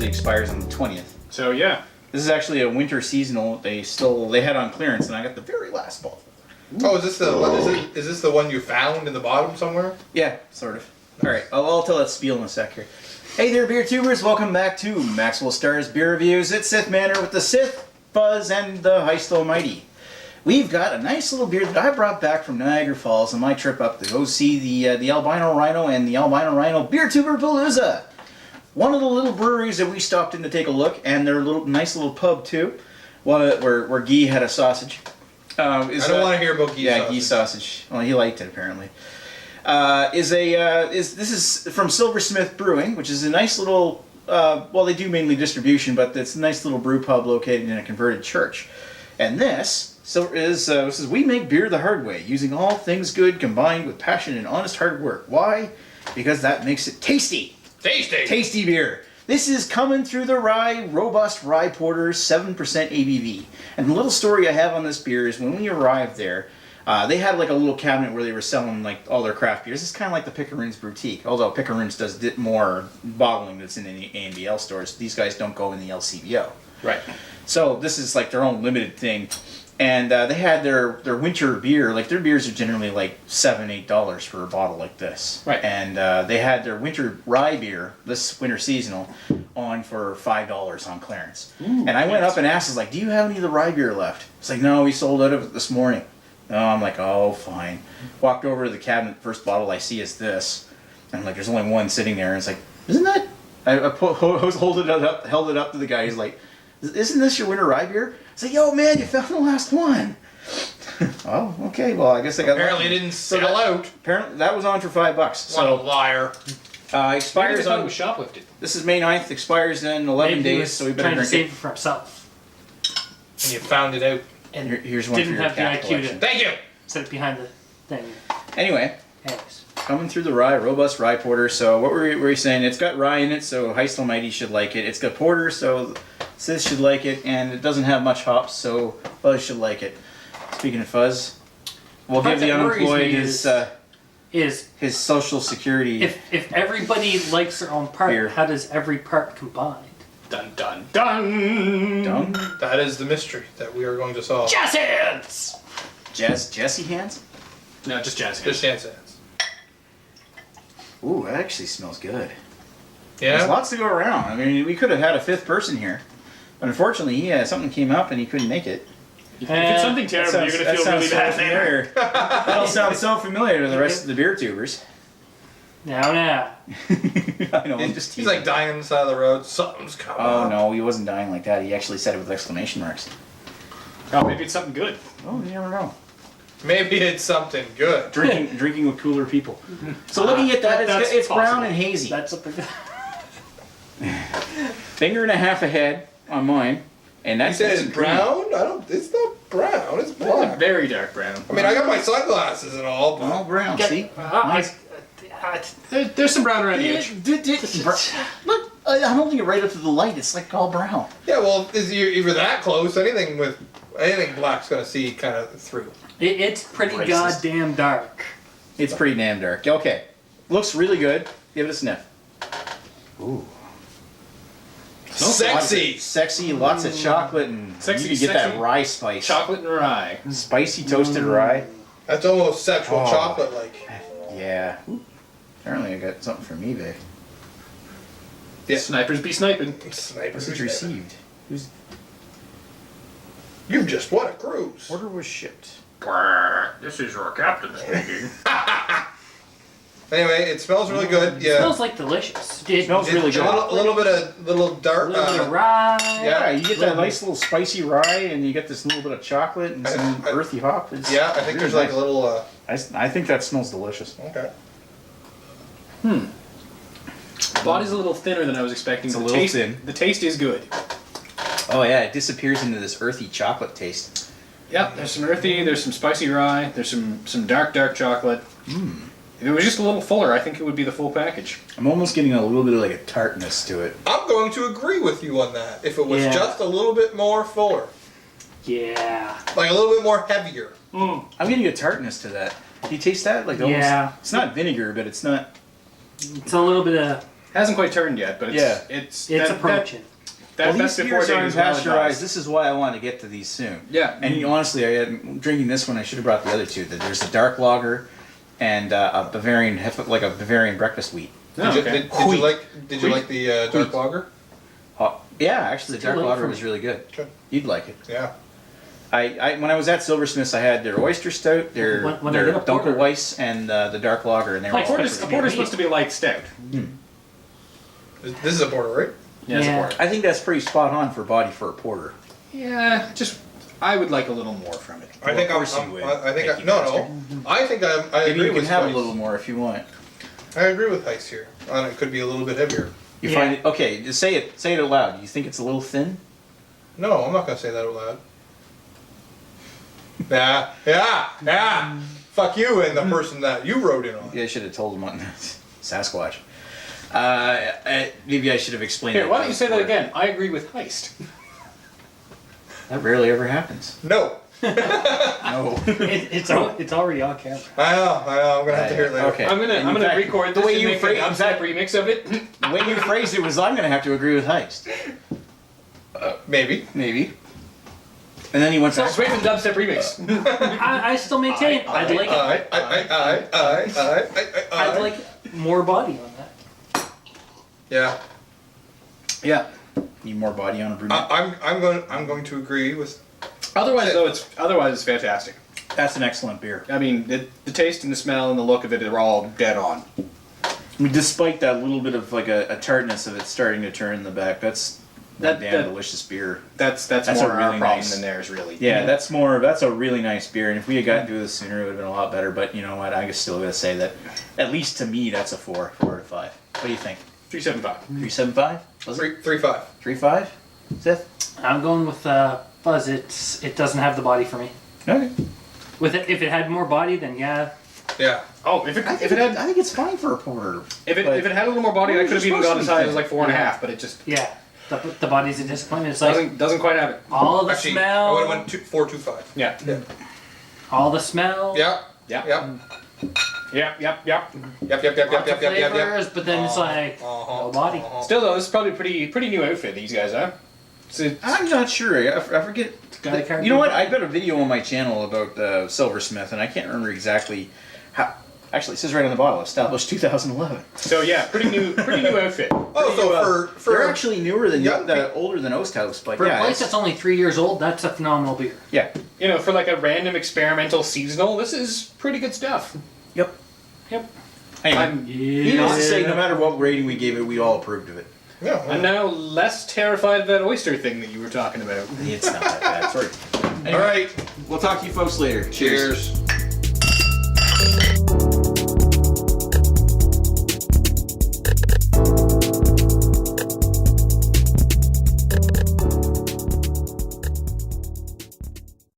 actually expires on the 20th. So yeah. This is actually a winter seasonal. They had on clearance, and I got the very last bottle. Oh, is this the one? Is this the one you found in the bottom somewhere? Yeah, sort of. All right, I'll tell that spiel in a sec here. Hey there, beer tubers! Welcome back to Maxwell Starr's Beer Reviews at Sith Manor with the Sith, Fuzz, and the Heist Almighty. We've got a nice little beer that I brought back from Niagara Falls on my trip up to go see the Albino Rhino and the Albino Rhino Beer Tuber Palooza. One of the little breweries that we stopped in to take a look, and their nice little pub too, where Guy had a sausage. I don't want to hear about Guy sausage. Guy sausage. Well, he liked it apparently. This is from Silversmith Brewing, which is a nice little. Well, they do mainly distribution, but it's a nice little brew pub located in a converted church. And this is we make beer the hard way, using all things good combined with passion and honest hard work. Why? Because that makes it tasty. Tasty beer. This is Comin through the rye, robust rye porter, 7% ABV. And the little story I have on this beer is when we arrived there, they had like a little cabinet where they were selling like all their craft beers. It's kind of like the Pickering's Boutique, although Pickering's does more bottling that's in the A&BL stores. These guys don't go in the LCBO. Right. So this is like their own limited thing. And they had their winter beer, like their beers are generally like $7, $8 for a bottle like this. Right. And they had their winter rye beer, this winter seasonal, on for $5 on clearance. Ooh, and I went up and asked, I was like, do you have any of the rye beer left? It's like, no, we sold out of it this morning. Oh, I'm like, oh, fine. Walked over to the cabinet, first bottle I see is this. And I'm like, there's only one sitting there. And it's like, isn't that? I held it up to the guy. He's like, isn't this your winter rye beer? I said, yo, man, you found the last one. Oh, okay. Well, I guess I got. Apparently, it didn't sell out. Apparently, that was on for $5. What So a liar! Expires on. on. It was shoplifted. This is May 9th. Expires in 11 days. So we better trying to drink save it. it for himself. And you found it out. And Here's one didn't for your have the cat IQ collection. to Thank you. set it behind the thing. Anyway, Thanks. coming through the rye, robust rye porter. So what were we saying? It's got rye in it, so Heist Almighty should like it. It's got porter, so Sis should like it, and it doesn't have much hops, so Fuzz should like it. Speaking of Fuzz, we'll give the unemployed his social security. If everybody likes their own part, Beer. how does every part combine? Dun dun dun. Done? That is the mystery that we are going to solve. Jazz hands! Jesse hands? No, just jazz. Just chance hands. Ooh, that actually smells good. Yeah. There's lots to go around. I mean, we could have had a fifth person here, but unfortunately, something came up and he couldn't make it. If it's something terrible, you're gonna feel really bad later. That all sounds so familiar to the rest of the beer tubers. Now. I know. I'm just He's teasing. like dying on the side of the road. Something's coming. Oh no, he wasn't dying like that. He actually said it with exclamation marks. Oh, maybe it's something good. Oh, you never know. Maybe it's something good. Drinking with cooler people. So looking at that, it's brown and hazy. That's something good. Finger and a half ahead on mine, and You that's said nice it's and creamy. brown? It's not brown. It's It's a black. very dark brown. I mean, I got my sunglasses and all, but All brown. See? Nice. There's some brown around the edge. Look, I'm holding it right up to the light. It's like all brown. yeah. Well, if you're that close, anything black's gonna see kind of through. It's pretty Racist. goddamn dark. It's pretty damn dark. Okay. Looks really good. Give it a sniff. Ooh. Sexy. Sexy, lots of chocolate, and Sexy, you can get that sexy. rye spice. Chocolate and rye. Spicy toasted rye. That's almost sexual Oh. chocolate, like. Yeah. Apparently I got something from eBay. Yeah. Snipers be sniping. Sniper. Message received. You've just won a cruise. Order was shipped. This is your captain speaking. Anyway, it smells really good. It Yeah. smells like delicious. It Smells really good. A little bit of dark. A little bit of rye. Yeah, you get that nice little spicy rye, and you get this little bit of chocolate and some I- earthy hop. It's Yeah, I think really there's like nice. a little. I think that smells delicious. Okay. Body's a little thinner than I was expecting. It's a The little taste, thin. The taste is good. Oh yeah, it disappears into this earthy chocolate taste. Yep, there's some earthy, there's some spicy rye, there's some dark chocolate. If it was just a little fuller, I think it would be the full package. I'm almost getting a little bit of like a tartness to it. I'm going to agree with you on that. If it was Yeah. just a little bit more fuller, Yeah. like a little bit more heavier. Mm. I'm getting a tartness to that. Do you taste that? Like almost, Yeah. It's not vinegar, but it's not. It's a little bit of Hasn't quite turned yet, but it's It's that- approaching. That, Well, that's these before beers they aren't use well pasteurized. advised. This is why I want to get to these soon. Yeah. And honestly, drinking this one, I should have brought the other two. There's a dark lager and a Bavarian, like a Bavarian breakfast wheat. Oh, Did okay. you like the dark lager? Yeah, actually, the Too dark late lager for was me. really good. Good. You'd like it. Yeah. I when I was at Silversmith's, I had their oyster stout, their When I get a porter- Dunkelweiss, and the dark lager, and they were Like all A porter's supposed to be light stout. This is a porter, right? Yeah, it's a Yeah. porter. I think that's pretty spot on for body for a porter. Yeah, just I would like a little more from it. I think of course I'm, you would, I think picky no, bastard. I think I Maybe agree you can with have Spice. a little more if you want. I agree with Heist here. And it could be a little bit heavier. You Yeah. find it okay? Just say it out loud. You think it's a little thin? No, I'm not gonna say that out loud. Yeah. Fuck you and the person that you wrote in on. Yeah, I should have told him on Sasquatch. Maybe I should have explained. Here, it why don't you say that before. again? I agree with Heist. That rarely ever happens. No. No. It's already on camera. I know. I'm gonna have to hear it later. Okay. I'm And in gonna fact, record the this way and you make a phrase dubstep remix of it. the way you phrased it was, I'm going to have to agree with Heist. Maybe. Maybe. And then he went Just back. wait for the dubstep remix. I still maintain I'd like I'd like more body on that. Yeah. Yeah. Need more body on a brunette. I'm going to agree with. Otherwise, though, it's fantastic. That's an excellent beer. I mean, the taste and the smell and the look of it are all dead on. I mean, despite that little bit of like a tartness of it starting to turn in the back, that's That- damn that- delicious beer. That's That's more a our really problem nice- than theirs, really. Yeah, that's a really nice beer. And if we had gotten through this sooner, it would have been a lot better. But you know what? I still gotta say that, at least to me, that's a 4 out of 5. What do you think? 375. 3.75? Was it 3.5. 3.5? Seth? I'm going with Fuzz. It doesn't have the body for me. Okay. With it, if it had more body, then yeah. Yeah. Oh, if it I had think it's fine for a porter. if it but- had a little more body, I Well, could have you're even gone supposed as to be high as like 4.5, but it just Yeah. The body's a disappointment. It's like doesn't quite have it. all of the Actually, I smell. would have went 4.25. Yeah. Yeah. All the smell. Yeah. Yeah. Yep. Yep. Lots of flavors, but then it's like no body. Still though, this is probably pretty new outfit these guys are. I'm not sure. I forget. Got a card You know what? number? I've got a video on my channel about Silversmith, and I can't remember exactly how. Actually, it says right on the bottle, established 2011. So yeah, pretty new outfit. Oh, so for They're actually newer than young older than Osthouse, but For yeah, a place it's- that's only 3 years old, that's a phenomenal beer. yeah, You know, for like a random experimental seasonal, this is pretty good stuff. yep. Yep. Anyway, I'm needless to say, no matter what rating we gave it, we all approved of it. Yeah. I'm now less terrified of that oyster thing that you were talking about. It's not that bad. Sorry. All right. We'll talk to you folks later. Cheers.